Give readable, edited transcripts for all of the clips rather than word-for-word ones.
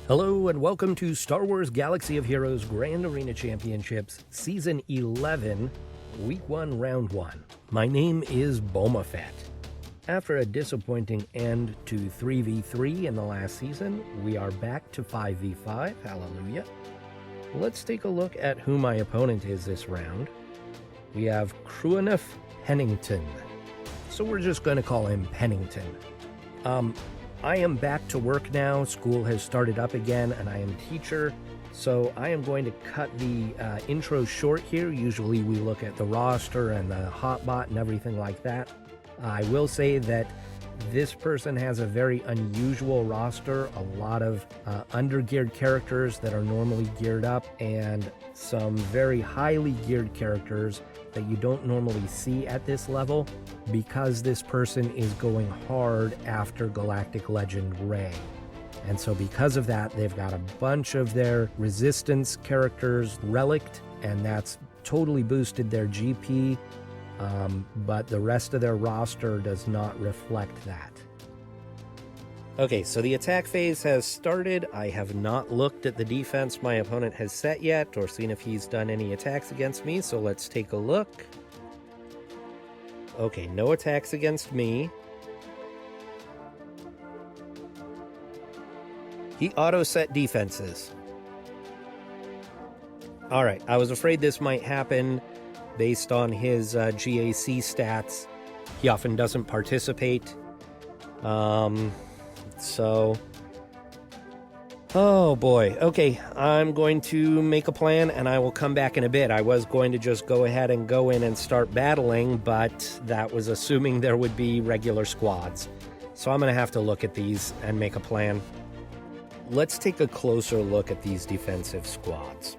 Hello and welcome to Star Wars Galaxy of Heroes Grand Arena Championships Season 11, Week 1, Round 1. My name is Boma Fett. After a disappointing end to 3v3 in the last season, we are back to 5v5, hallelujah. Let's take a look at who my opponent is this round. We have Kruineph Pennington. So we're just going to call him Pennington. I am back to work now. School has started up again, and I am teacher. So I am going to cut the intro short here. Usually we look at the roster and the hotbot and everything like that. I will say that this person has a very unusual roster, a lot of under-geared characters that are normally geared up, and some very highly geared characters that you don't normally see at this level, because this person is going hard after Galactic Legend Rey. And so because of that, they've got a bunch of their resistance characters relicked, and that's totally boosted their GP, but the rest of their roster does not reflect that. Okay, so the attack phase has started. I have not looked at the defense my opponent has set yet, or seen if he's done any attacks against me, so let's take a look. Okay, no attacks against me. He auto-set defenses. Alright, I was afraid this might happen based on his GAC stats. He often doesn't participate. Oh boy. Okay, I'm going to make a plan and I will come back in a bit. I was going to just go ahead and go in and start battling, but that was assuming there would be regular squads. So I'm going to have to look at these and make a plan. Let's take a closer look at these defensive squads.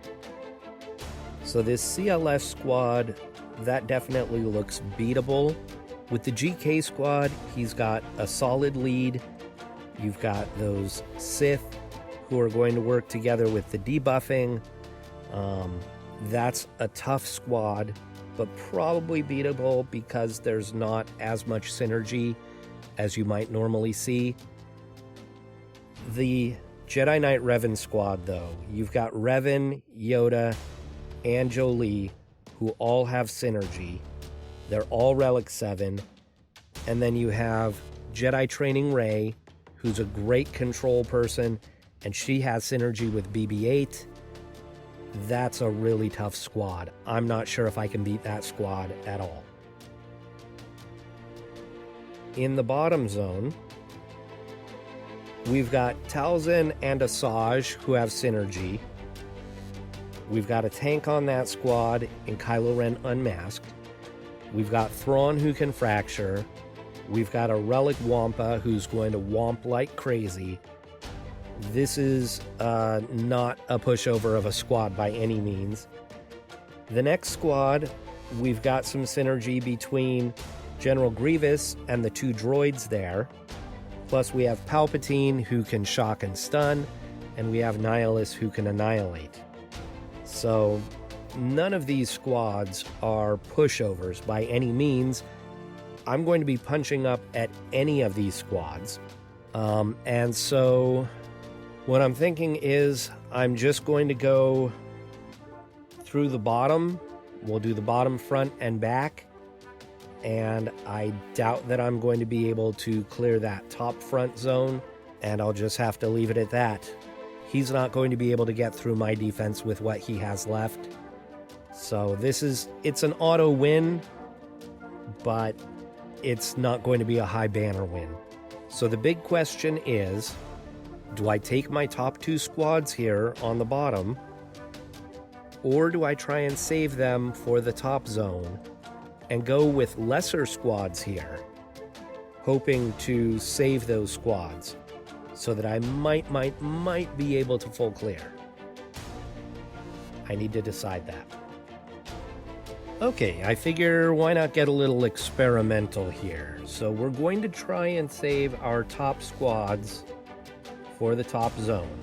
So this CLS squad, that definitely looks beatable. With the GK squad, he's got a solid lead. You've got those Sith who are going to work together with the debuffing. That's a tough squad, but probably beatable because there's not as much synergy as you might normally see. The Jedi Knight Revan squad, though, you've got Revan, Yoda, and Jolee, who all have synergy. They're all Relic 7. And then you have Jedi Training Rey, who's a great control person, and she has synergy with BB-8. That's a really tough squad. I'm not sure if I can beat that squad at all. In the bottom zone, we've got Talzin and Asajj, who have synergy. We've got a tank on that squad in Kylo Ren Unmasked. We've got Thrawn, who can fracture. We've got a Relic Wampa who's going to womp like crazy. This is not a pushover of a squad by any means. The next squad, we've got some synergy between General Grievous and the two droids there. Plus we have Palpatine, who can shock and stun, and we have Nihilus, who can annihilate. So none of these squads are pushovers by any means. I'm going to be punching up at any of these squads. And so what I'm thinking is I'm just going to go through the bottom. We'll do the bottom, front, and back. And I doubt that I'm going to be able to clear that top front zone, and I'll just have to leave it at that. He's not going to be able to get through my defense with what he has left. So it's an auto win, but it's not going to be a high banner win. So the big question is, do I take my top two squads here on the bottom, or do I try and save them for the top zone and go with lesser squads here, hoping to save those squads so that I might be able to full clear? I need to decide that. Okay, I figure why not get a little experimental here. So we're going to try and save our top squads for the top zone.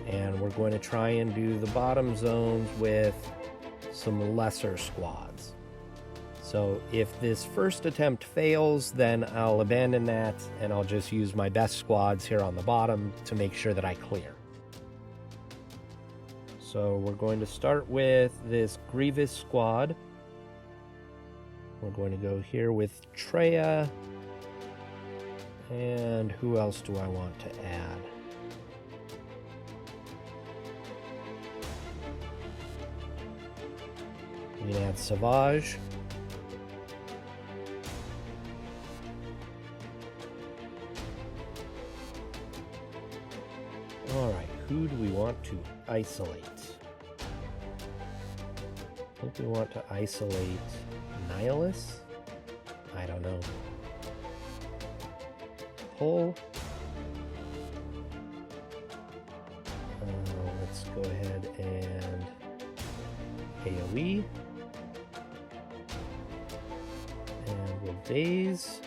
And we're going to try and do the bottom zones with some lesser squads. So if this first attempt fails, then I'll abandon that and I'll just use my best squads here on the bottom to make sure that I clear. So we're going to start with this Grievous squad. We're going to go here with Treya. And who else do I want to add? We can add Savage. Alright, who do we want to isolate? I think we want to isolate Nihilus? I don't know. Pull. Let's go ahead and AoE. And we'll daze.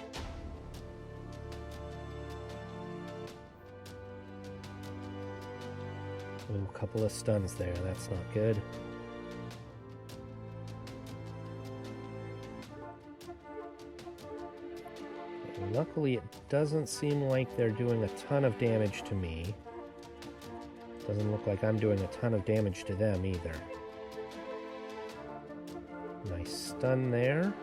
Ooh, a couple of stuns there, that's not good. Luckily, it doesn't seem like they're doing a ton of damage to me. Doesn't look like I'm doing a ton of damage to them either. Nice stun there.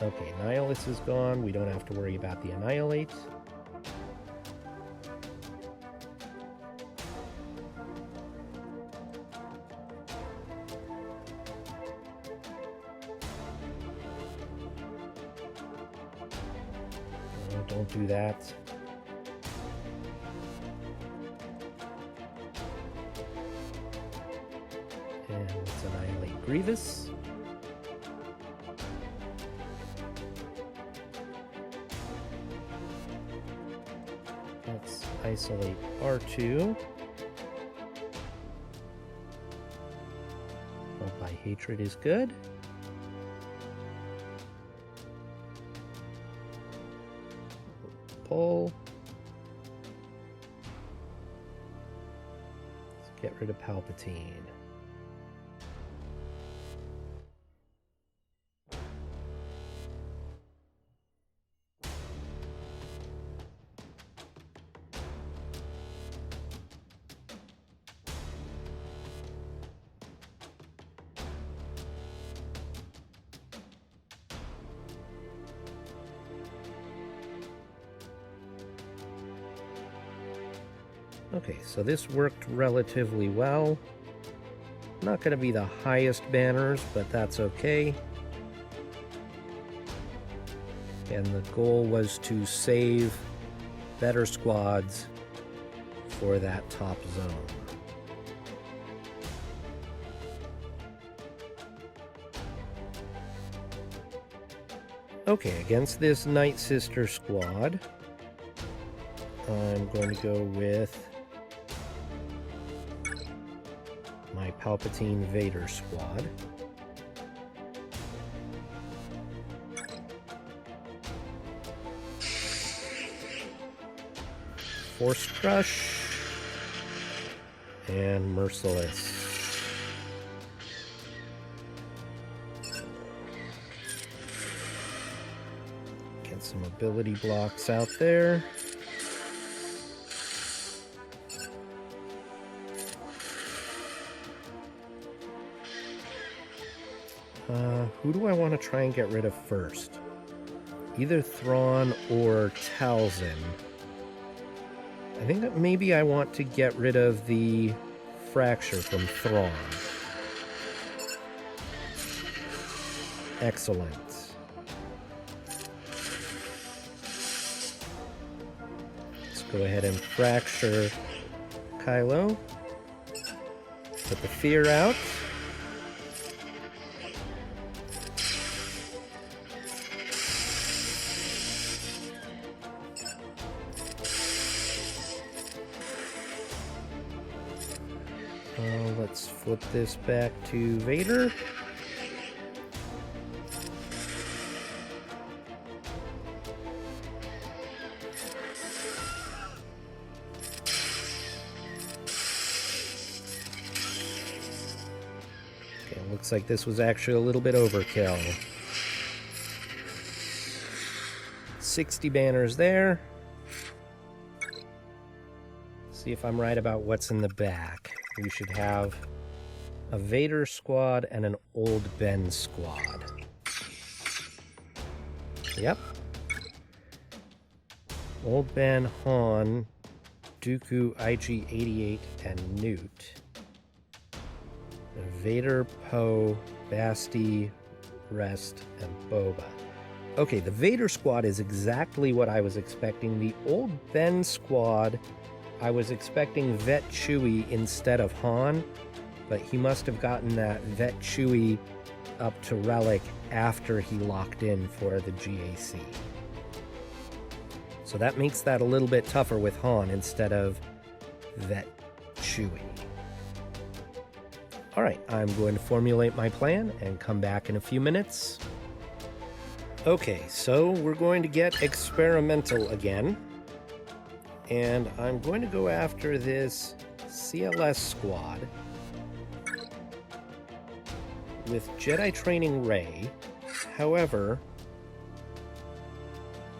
Okay, Nihilus is gone. We don't have to worry about the Annihilate. No, don't do that. And let's annihilate Grievous. Let's isolate R2. Well, by hatred is good. Pull. Let's get rid of Palpatine. Okay, so this worked relatively well. Not going to be the highest banners, but that's okay. And the goal was to save better squads for that top zone. Okay, against this Night Sister squad, I'm going to go with my Palpatine Vader squad. Force Crush and Merciless. Get some ability blocks out there. Who do I want to try and get rid of first? Either Thrawn or Talzin. I think that maybe I want to get rid of the Fracture from Thrawn. Excellent. Let's go ahead and Fracture Kylo. Put the fear out. Let's flip this back to Vader. Okay, looks like this was actually a little bit overkill. 60 banners there. See if I'm right about what's in the back. We should have a Vader squad and an Old Ben squad. Yep. Old Ben, Han, Dooku, IG-88, and Newt. Vader, Poe, Basti, Rest, and Boba. Okay, the Vader squad is exactly what I was expecting. The Old Ben squad, I was expecting Vet Chewie instead of Han, but he must have gotten that Vet Chewie up to Relic after he locked in for the GAC. So that makes that a little bit tougher with Han instead of Vet Chewie. All right, I'm going to formulate my plan and come back in a few minutes. Okay, so we're going to get experimental again. And I'm going to go after this CLS squad with Jedi Training Rey. However,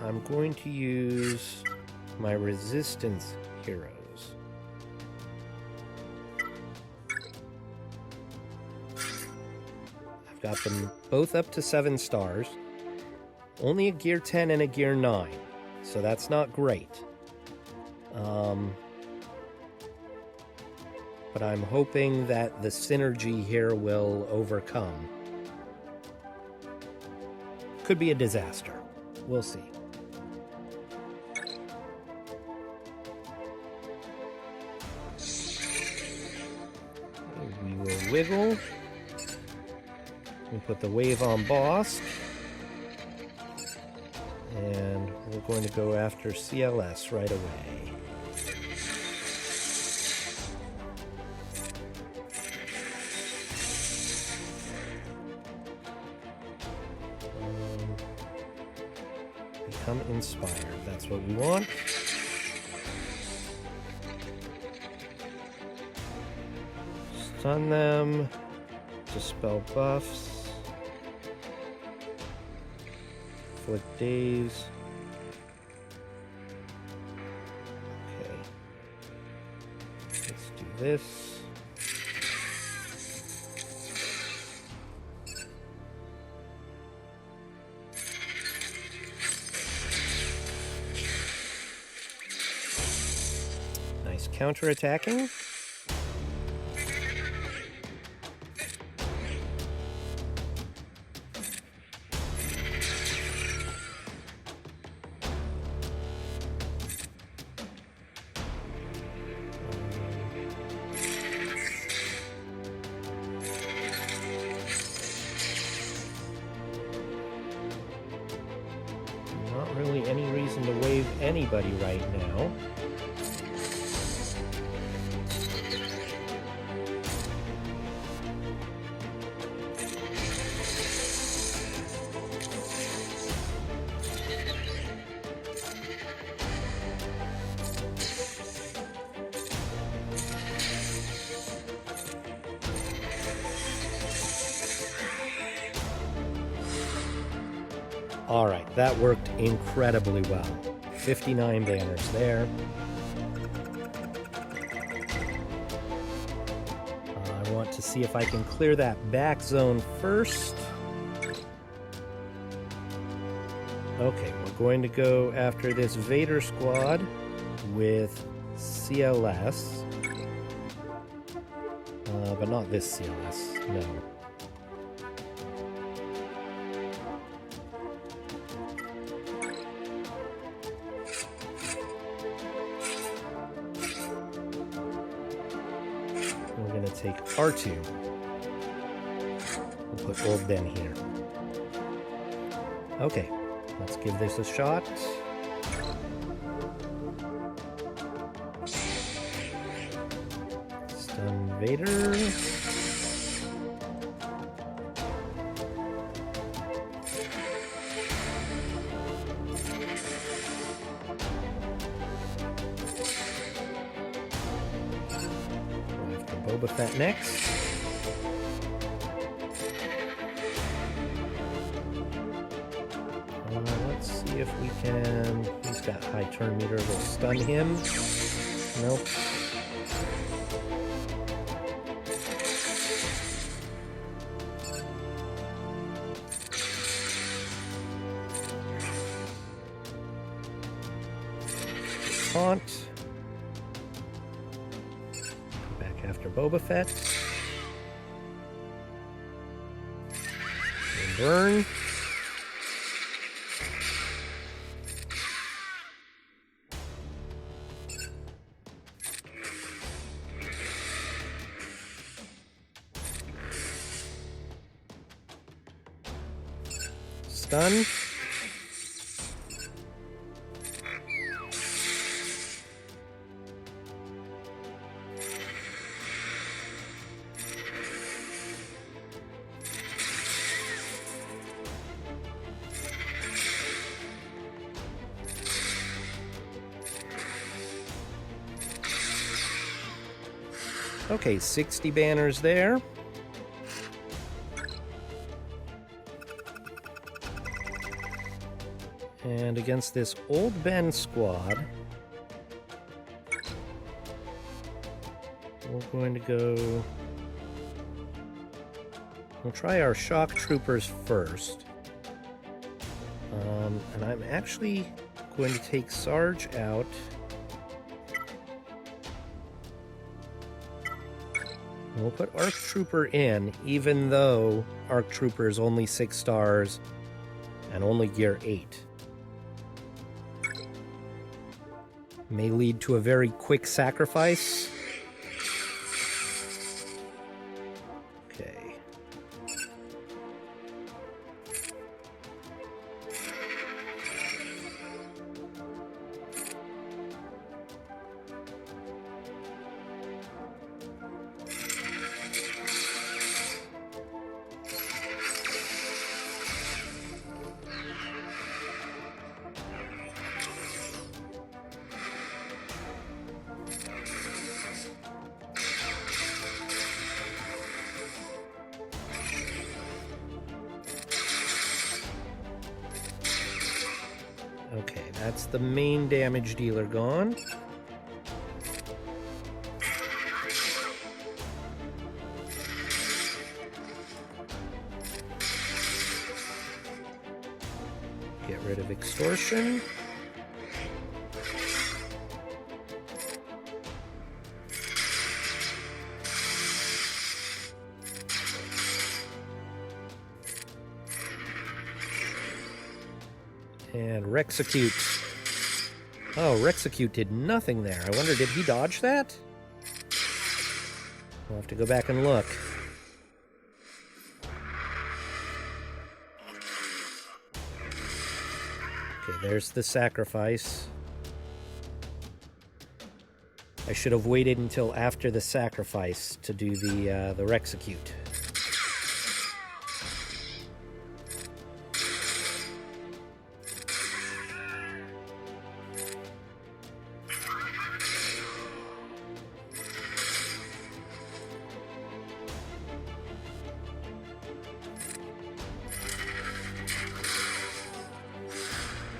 I'm going to use my Resistance heroes. I've got them both up to 7 stars. Only a Gear 10 and a Gear 9, so that's not great. But I'm hoping that the synergy here will overcome. Could be a disaster. We'll see. We will wiggle. We put the wave on Bosk. And we're going to go after CLS right away. Become inspired. That's what we want. Stun them. Dispel buffs. Inflict daze. Okay. Let's do this. Nice counterattacking. Not really any reason to wave anybody right now. All right, that worked incredibly well. 59 banners there. I want to see if I can clear that back zone first. Okay, we're going to go after this Vader squad with CLS. But not this CLS, no. We're going to take R2. We'll put Old Ben here. Okay, let's give this a shot. Stun Vader. Boma Fett next. Let's see if He's got high turn meter, we'll stun him. Nope. Taunt. Back after Boma Fett. And burn. Stun. Okay, 60 banners there. And against this Old Ben squad, we're going to go... We'll try our shock troopers first. And I'm actually going to take Sarge out. And we'll put Arc Trooper in, even though Arc Trooper is only 6 stars and only gear 8. May lead to a very quick sacrifice. Okay. Okay, that's the main damage dealer gone. Get rid of extortion. And Rexecute. Oh, Rexecute did nothing there. I wonder, did he dodge that? We'll have to go back and look. Okay, there's the sacrifice. I should have waited until after the sacrifice to do the Rexecute.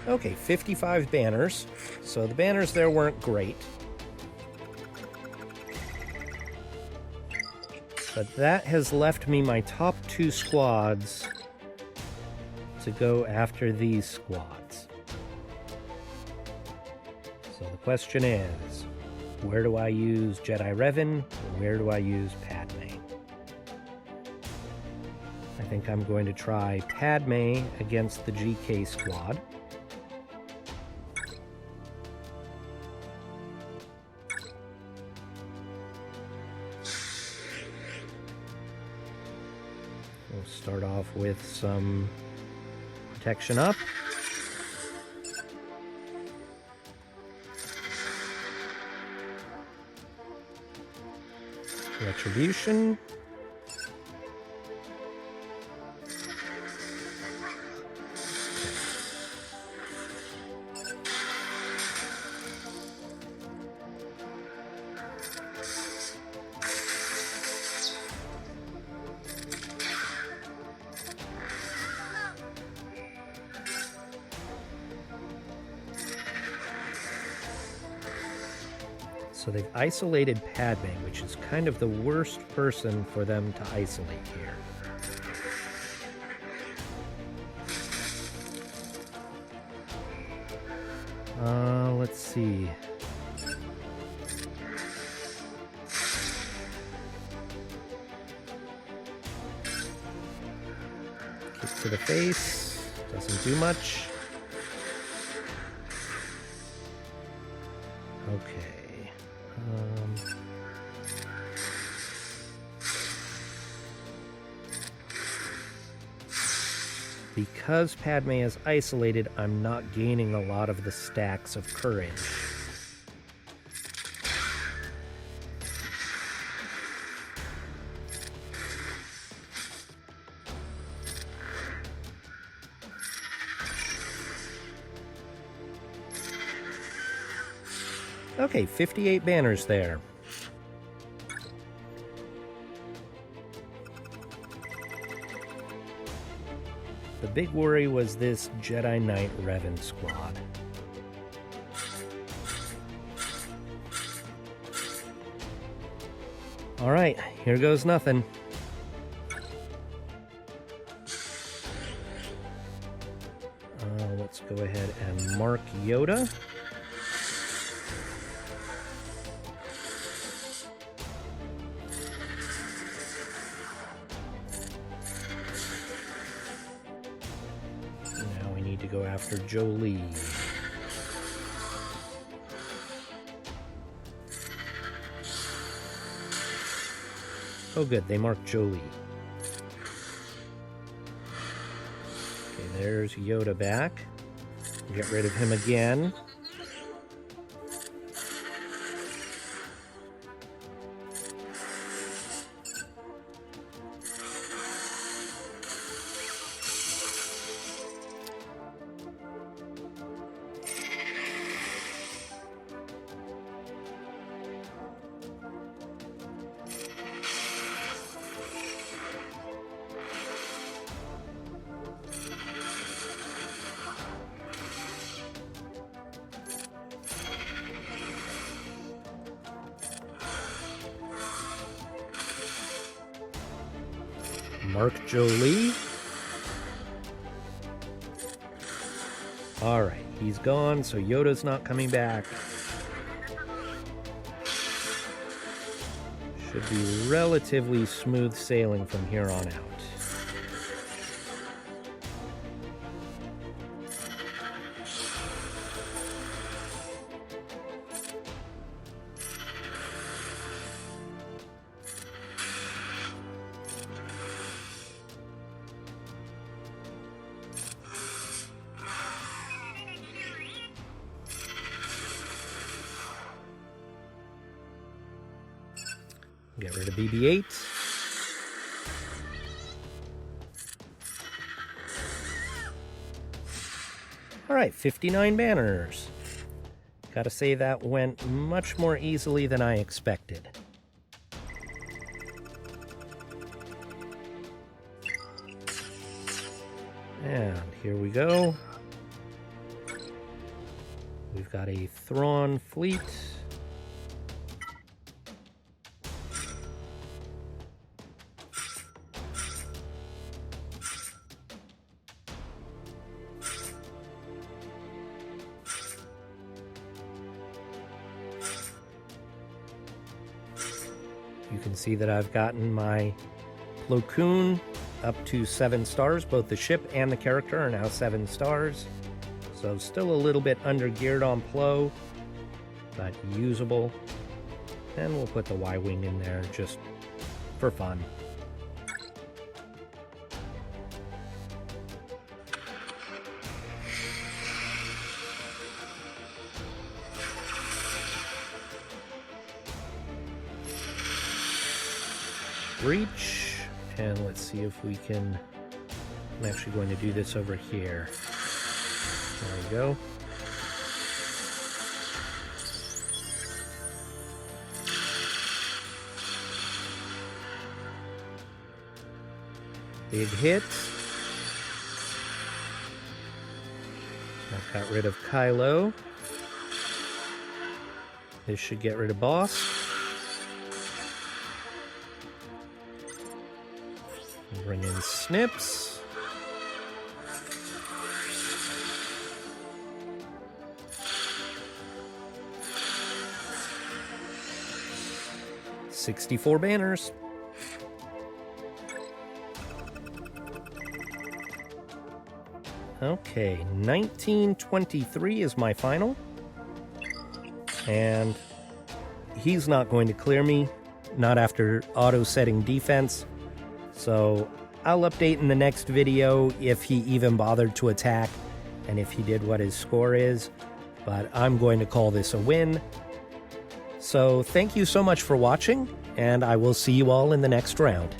Okay, 55 banners. So the banners there weren't great. But that has left me my top 2 squads to go after these squads. So the question is, where do I use Jedi Revan, and where do I use Padme? I think I'm going to try Padme against the GK squad. We'll start off with some protection up. Retribution. So they've isolated Padme, which is kind of the worst person for them to isolate here. Let's see. Kick to the face. Doesn't do much. Okay. Because Padme is isolated, I'm not gaining a lot of the stacks of courage. Okay, 58 banners there. The big worry was this Jedi Knight Revan squad. Alright, here goes nothing. Let's go ahead and mark Yoda. To go after Jolie. Oh good, they marked Jolie. Okay, there's Yoda back. Get rid of him again. Mark Jolie. Alright, he's gone, so Yoda's not coming back. Should be relatively smooth sailing from here on out. Get rid of BB-8. All right, 59 banners. Gotta say that went much more easily than I expected. And here we go. We've got a Thrawn fleet. You can see that I've gotten my Plo Koon up to 7 stars. Both the ship and the character are now 7 stars. So still a little bit under geared on Plo, but usable. And we'll put the Y-Wing in there just for fun. Reach, and let's see if we can. I'm actually going to do this over here. There we go. Big hit. I've got rid of Kylo. This should get rid of boss. Bring in Snips. $64 banners. Okay, 1923 is my final. And he's not going to clear me, not after auto-setting defense. So I'll update in the next video if he even bothered to attack and if he did what his score is. But I'm going to call this a win. So thank you so much for watching, and I will see you all in the next round.